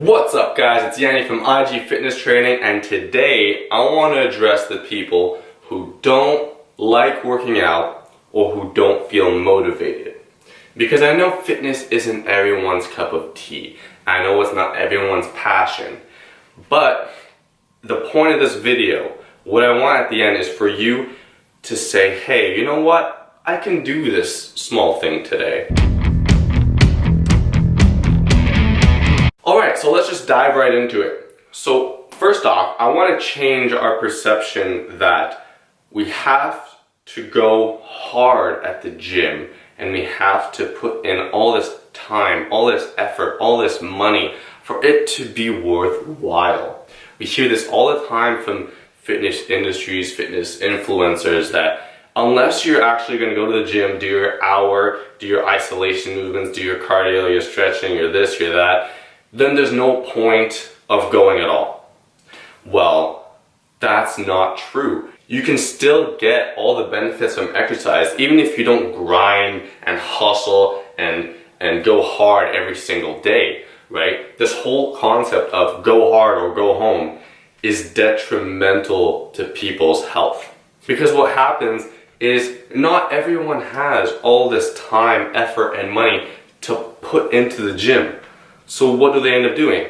What's up guys, it's Yanni from IG Fitness Training, and today I want to address the people who don't like working out or who don't feel motivated. Because I know fitness isn't everyone's cup of tea. I know it's not everyone's passion. But the point of this video, what I want at the end is for you to say, hey, you know what? I can do this small thing today. Alright, so let's just dive right into it. So first off, I want to change our perception that we have to go hard at the gym and we have to put in all this time, all this effort, all this money for it to be worthwhile. We hear this all the time from fitness industries, fitness influencers, that unless you're actually going to go to the gym, do your hour, do your isolation movements, do your cardio, your stretching, your this, your that, then there's no point of going at all. Well, that's not true. You can still get all the benefits from exercise even if you don't grind and hustle and go hard every single day, right? This whole concept of go hard or go home is detrimental to people's health. Because what happens is not everyone has all this time, effort, and money to put into the gym. So what do they end up doing?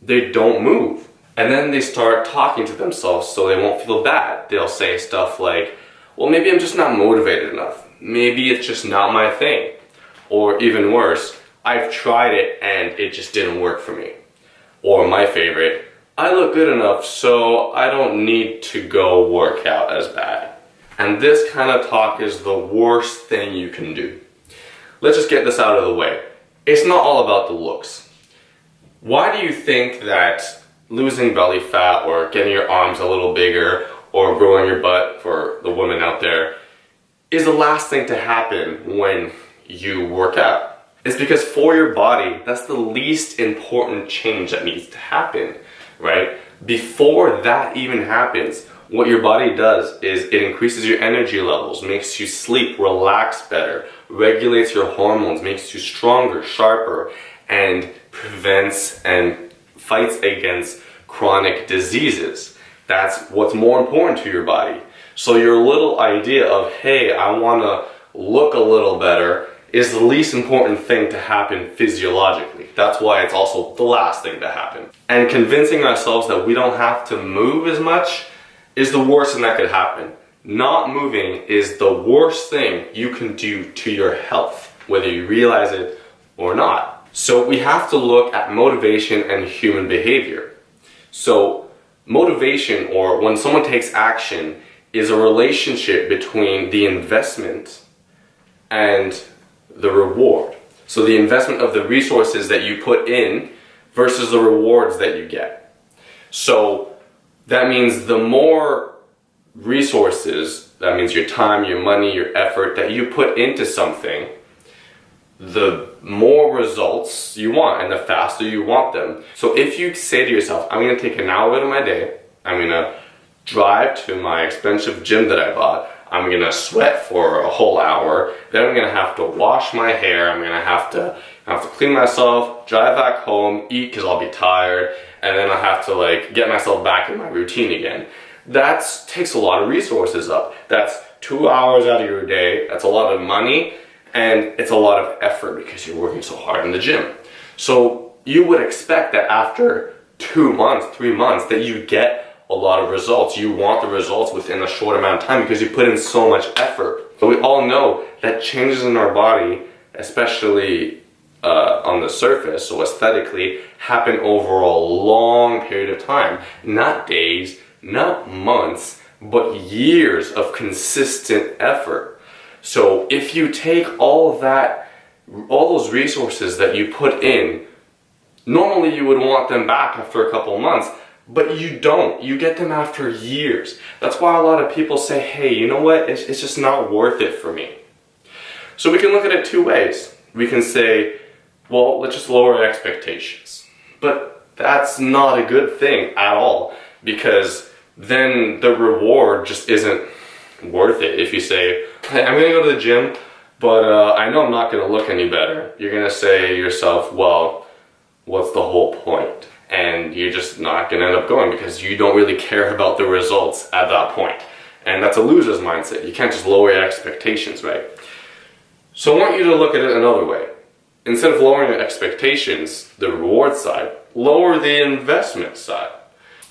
They don't move. And then they start talking to themselves so they won't feel bad. They'll say stuff like, well, maybe I'm just not motivated enough. Maybe it's just not my thing. Or even worse, I've tried it and it just didn't work for me. Or my favorite, I look good enough so I don't need to go work out as bad. And this kind of talk is the worst thing you can do. Let's just get this out of the way. It's not all about the looks. Why do you think that losing belly fat or getting your arms a little bigger or growing your butt for the women out there is the last thing to happen when you work out? It's because for your body, that's the least important change that needs to happen, right? Before that even happens, what your body does is it increases your energy levels, makes you sleep, relax better, regulates your hormones, makes you stronger, sharper, and prevents and fights against chronic diseases. That's what's more important to your body. So your little idea of, hey, I want to look a little better is the least important thing to happen physiologically. That's why it's also the last thing to happen. And convincing ourselves that we don't have to move as much is the worst thing that could happen. Not moving is the worst thing you can do to your health, whether you realize it or not. So we have to look at motivation and human behavior. So motivation, or when someone takes action, is a relationship between the investment and the reward. So the investment of the resources that you put in versus the rewards that you get. So that means the more resources, that means your time, your money, your effort that you put into something, the more results you want and the faster you want them. So if you say to yourself, I'm going to take an hour out of my day, I'm going to drive to my expensive gym that I bought, I'm going to sweat for a whole hour, then I'm going to have to wash my hair, I'm going to have to clean myself, drive back home, eat because I'll be tired, and then I have to get myself back in my routine again. That takes a lot of resources up. That's 2 hours out of your day, that's a lot of money, and it's a lot of effort because you're working so hard in the gym. So you would expect that after 2 months, 3 months, that you get a lot of results. You want the results within a short amount of time because you put in so much effort. But we all know that changes in our body, especially on the surface, so aesthetically, happen over a long period of time. Not days, not months, but years of consistent effort. So if you take all those resources that you put in, normally you would want them back after a couple of months, but you don't. You get them after years. That's why a lot of people say, hey, you know what? It's just not worth it for me. So we can look at it two ways. We can say, well, let's just lower expectations. But that's not a good thing at all, because then the reward just isn't worth it. If you say, hey, I'm going to go to the gym, but I know I'm not going to look any better, you're going to say to yourself, well, what's the whole point? going to end up going because you don't really care about the results at that point. And that's a loser's mindset. You can't just lower your expectations, right? So I want you to look at it another way. Instead of lowering your expectations, the reward side, lower the investment side.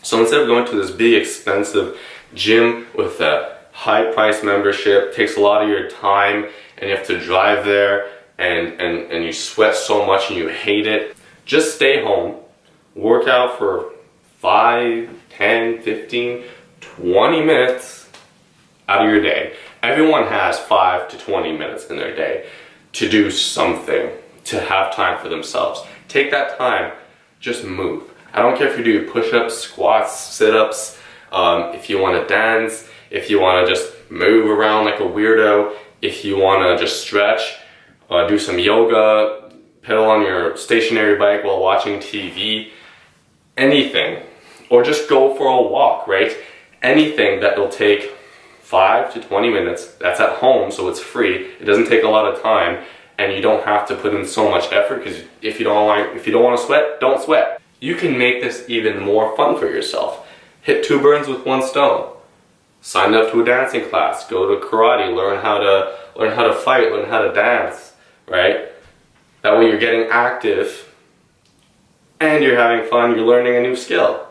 So instead of going to this big expensive gym with a high price membership, takes a lot of your time, and you have to drive there and you sweat so much and you hate it, just stay home, work out for 5, 10, 15, 20 minutes out of your day. Everyone has 5 to 20 minutes in their day to do something, to have time for themselves. Take that time, just move. I don't care if you do push-ups, squats, sit-ups, if you want to dance, if you want to just move around like a weirdo, if you want to just stretch, do some yoga, pedal on your stationary bike while watching TV, anything. Or just go for a walk, right? Anything that will take 5 to 20 minutes, that's at home, so it's free, it doesn't take a lot of time, and you don't have to put in so much effort, because if you don't want to sweat, don't sweat. You can make this even more fun for yourself. Hit 2 birds with 1 stone. Sign up to a dancing class, go to karate, learn how to fight, learn how to dance, right? That way you're getting active and you're having fun, you're learning a new skill.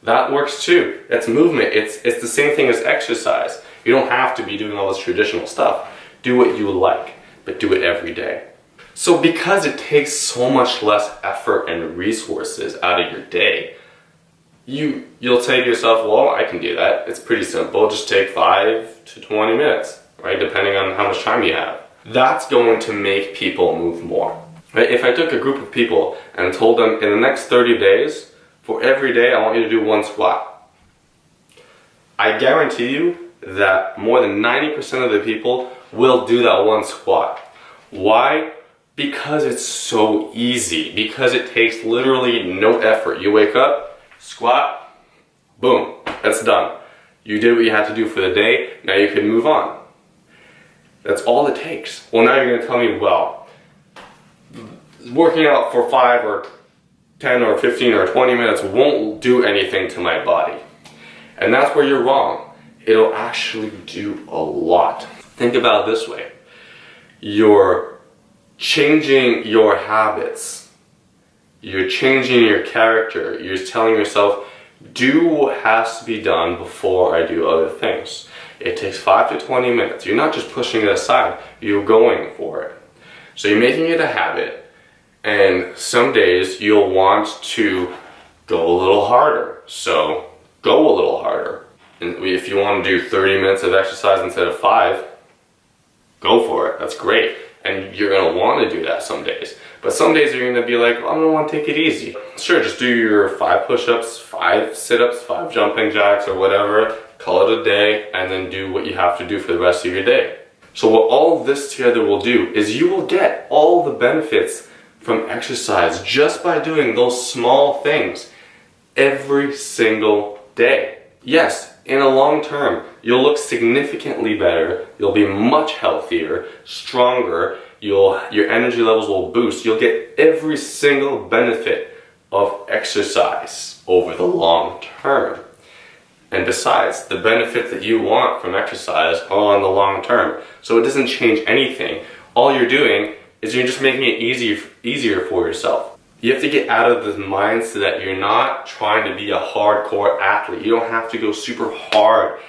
That works too. It's movement. It's the same thing as exercise. You don't have to be doing all this traditional stuff. Do what you like, but do it every day. So because it takes so much less effort and resources out of your day, you'll say to yourself, well, I can do that. It's pretty simple. Just take 5 to 20 minutes, right? Depending on how much time you have. That's going to make people move more. Right? If I took a group of people and told them in the next 30 days, for every day, I want you to do 1 squat, I guarantee you that more than 90% of the people will do that 1 squat. Why? Because it's so easy. Because it takes literally no effort. You wake up, squat, boom, that's done. You did what you had to do for the day, now you can move on. That's all it takes. Well, now you're going to tell me, well, working out for 5 or 10 or 15 or 20 minutes won't do anything to my body. And that's where you're wrong. It'll actually do a lot. Think about it this way. You're changing your habits. You're changing your character. You're telling yourself, do what has to be done before I do other things. It takes 5 to 20 minutes. You're not just pushing it aside. You're going for it. So you're making it a habit. And some days you'll want to go a little harder. So go a little harder. And if you want to do 30 minutes of exercise instead of 5, go for it. That's great. And you're going to want to do that some days. But some days you're going to be like, well, I'm going to want to take it easy. Sure, just do your 5 push-ups, 5 sit-ups, 5 jumping jacks or whatever. Call it a day and then do what you have to do for the rest of your day. So what all of this together will do is you will get all the benefits from exercise just by doing those small things every single day. Yes, in a long term, you'll look significantly better, you'll be much healthier, stronger, your energy levels will boost, you'll get every single benefit of exercise over the long term. And besides, the benefits that you want from exercise are on the long term. So it doesn't change anything. All you're doing is you're just making it easier for yourself. You have to get out of the mindset that you're not trying to be a hardcore athlete. You don't have to go super hard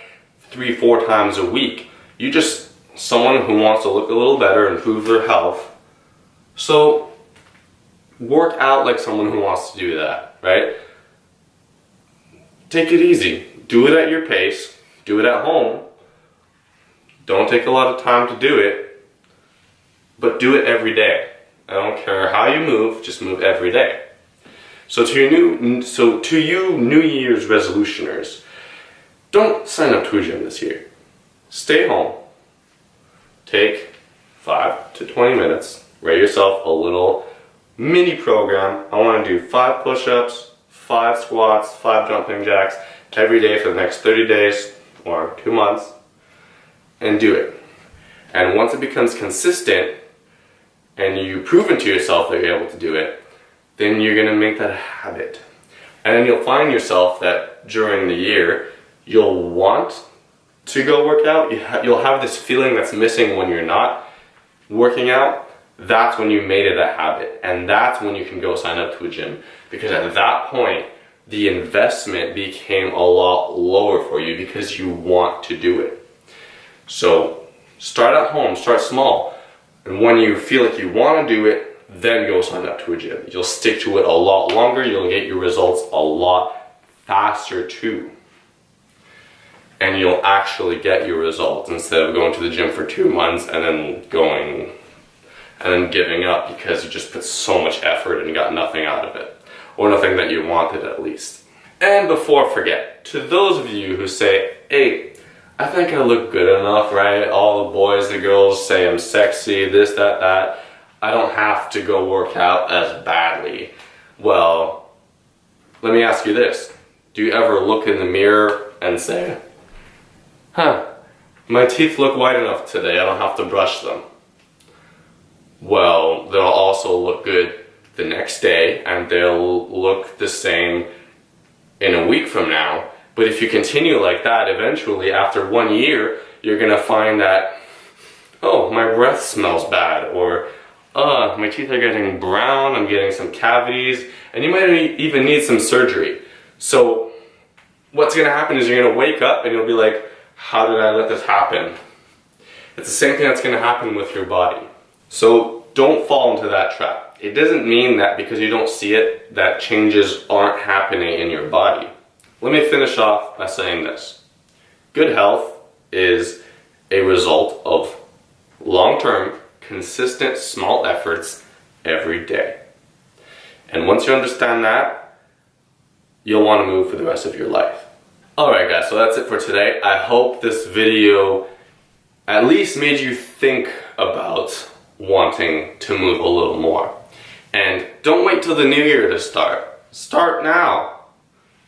3-4 times a week. You're just someone who wants to look a little better, improve their health. So work out like someone who wants to do that, right? Take it easy. Do it at your pace. Do it at home. Don't take a lot of time to do it. But do it every day. I don't care how you move, just move every day. So to you New Year's resolutioners, don't sign up to a gym this year. Stay home. Take 5 to 20 minutes. Write yourself a little mini program. I want to do 5 push-ups, 5 squats, 5 jumping jacks every day for the next 30 days or 2 months, and do it. And once it becomes consistent, and you've proven to yourself that you're able to do it, then you're going to make that a habit. And then you'll find yourself that during the year, you'll want to go work out. You'll have this feeling that's missing when you're not working out. That's when you made it a habit. And that's when you can go sign up to a gym. Because at that point, the investment became a lot lower for you because you want to do it. So start at home, start small. And when you feel like you want to do it, then go sign up to a gym. You'll stick to it a lot longer. You'll get your results a lot faster too. And you'll actually get your results instead of going to the gym for 2 months and then giving up because you just put so much effort and got nothing out of it, or nothing that you wanted at least. And before I forget, to those of you who say, hey, I think I look good enough, right? All the boys, the girls say I'm sexy, this, that, that. I don't have to go work out as badly. Well, let me ask you this. Do you ever look in the mirror and say, my teeth look white enough today, I don't have to brush them? Well, they'll also look good the next day, and they'll look the same in a week from now. But if you continue like that, eventually after 1 year, you're gonna find that, oh, my breath smells bad, or my teeth are getting brown, I'm getting some cavities, and you might even need some surgery. So what's gonna happen is you're gonna wake up and you'll be like, how did I let this happen? It's the same thing that's gonna happen with your body. So don't fall into that trap. It doesn't mean that because you don't see it, that changes aren't happening in your body. Let me finish off by saying this. Good health is a result of long-term, consistent, small efforts every day. And once you understand that, you'll want to move for the rest of your life. Alright guys, so that's it for today. I hope this video at least made you think about wanting to move a little more. And don't wait till the new year to start. Start now,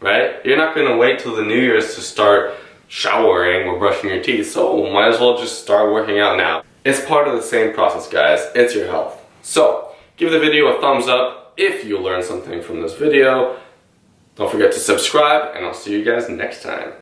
right? You're not going to wait till the New Year's to start showering or brushing your teeth, so might as well just start working out now. It's part of the same process, guys. It's your health. So, give the video a thumbs up if you learned something from this video. Don't forget to subscribe, and I'll see you guys next time.